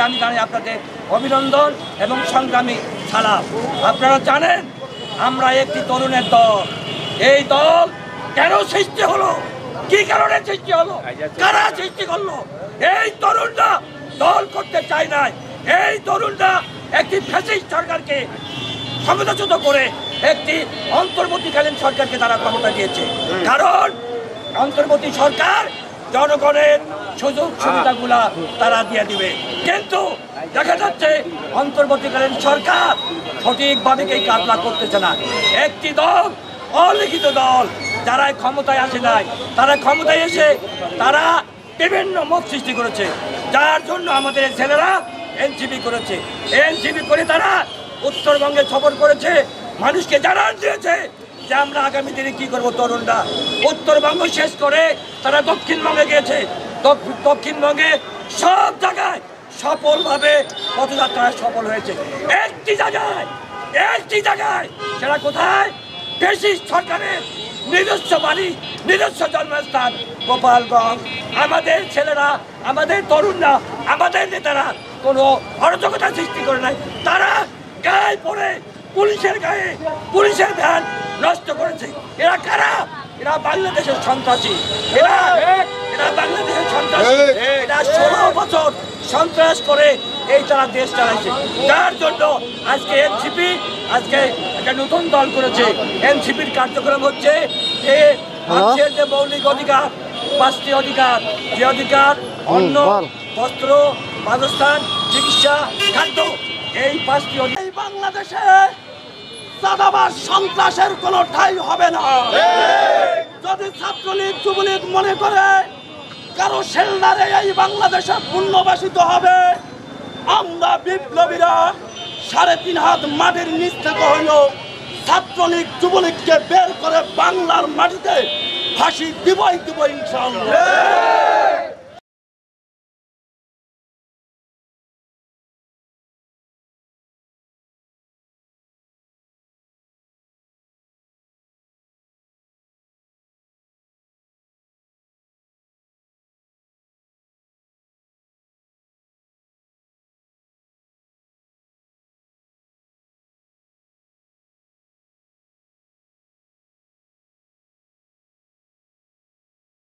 আমি জানি আপনাদের অভিনন্দন এবং সংগ্রামী সালাম। আপনারা জানেন আমরা একটি তরুণের দল। এই দল কেন সৃষ্টি হলো, কি কারণে সৃষ্টি হলো, কারা সৃষ্টি করলো? এই তরুণরা দল করতে চায় নাই। এই তরুণরা একটি ফ্যাসিস্ট সরকারকে ক্ষমতাচ্যুত করে একটি অন্তর্বর্তীকালীন সরকারকে তারা ক্ষমতা দিয়েছে। কারণ অন্তর্বর্তী সরকার জনগণের সুযোগ সুবিধাগুলা তারা দিয়ে দিবে, কিন্তু দেখা যাচ্ছে অন্তর্বর্তীকালীন সরকার সঠিকভাবে এই কাজটা করতেছে না। একটি দল, অলিখিত দল, যারা ক্ষমতায় আসে নাই, তারা ক্ষমতায় এসে তারা বিভিন্ন মত সৃষ্টি করেছে, যার জন্য আমাদের ছেলেরা এনসিপি করেছে। এনসিপি করে তারা উত্তরবঙ্গে সফর করেছে, মানুষকে জানান দিয়েছে যে আমরা আগামী দিনে কি করবো। তরুণরা উত্তরবঙ্গ শেষ করে তারা দক্ষিণবঙ্গে গিয়েছে। দক্ষিণবঙ্গে সব জায়গায় সফলভাবে পদযাত্রায় সফল হয়েছে। একটি জায়গায় সেটা কোথায়? ফ্যাসিস্ট সরকারের নিজস্ব বাড়ি, নিজস্ব জন্মস্থান গোপালগঞ্জ। আমাদের ছেলেরা, আমাদের তরুণরা, আমাদের নেতারা কোনো অরাজকতা সৃষ্টি করে নাই। তারা গায়ে পড়ে পুলিশের গায়ে পুলিশের ভ্যান নষ্ট করেছে। এরা কারা? এরা বাংলাদেশের সন্ত্রাসী। এরা বাংলাদেশের সন্ত্রাসী। এরা 16 বছর সন্ত্রাস করে এই তারা দেশ চালাইছে, যার জন্য আজকে এনসিপি আজকে একটা নতুন দল করেছে। এনসিপির কার্যক্রম হচ্ছে যে মানুষের যে মৌলিক অধিকার, 5টি অধিকার, যে অধিকার অন্ন, বস্ত্র, বাসস্থান, চিকিৎসা, খাদ্য, এই 5টি অধিকার। বাংলাদেশে চাঁদাবাজ সন্ত্রাসের কোনো ঠাঁই হবে না। যদি ছাত্রলীগ যুবলীগ মনে করে কারো শেল্টারে এই বাংলাদেশে পুনর্বাসিত হবে, আমরা বিপ্লবীরা 3.5 হাত মাটির নিচ থেকে হইলেও ছাত্রলীগ যুবলীগকে বের করে বাংলার মাটিতে ফাঁসি দিবই ইনশাআল্লাহ।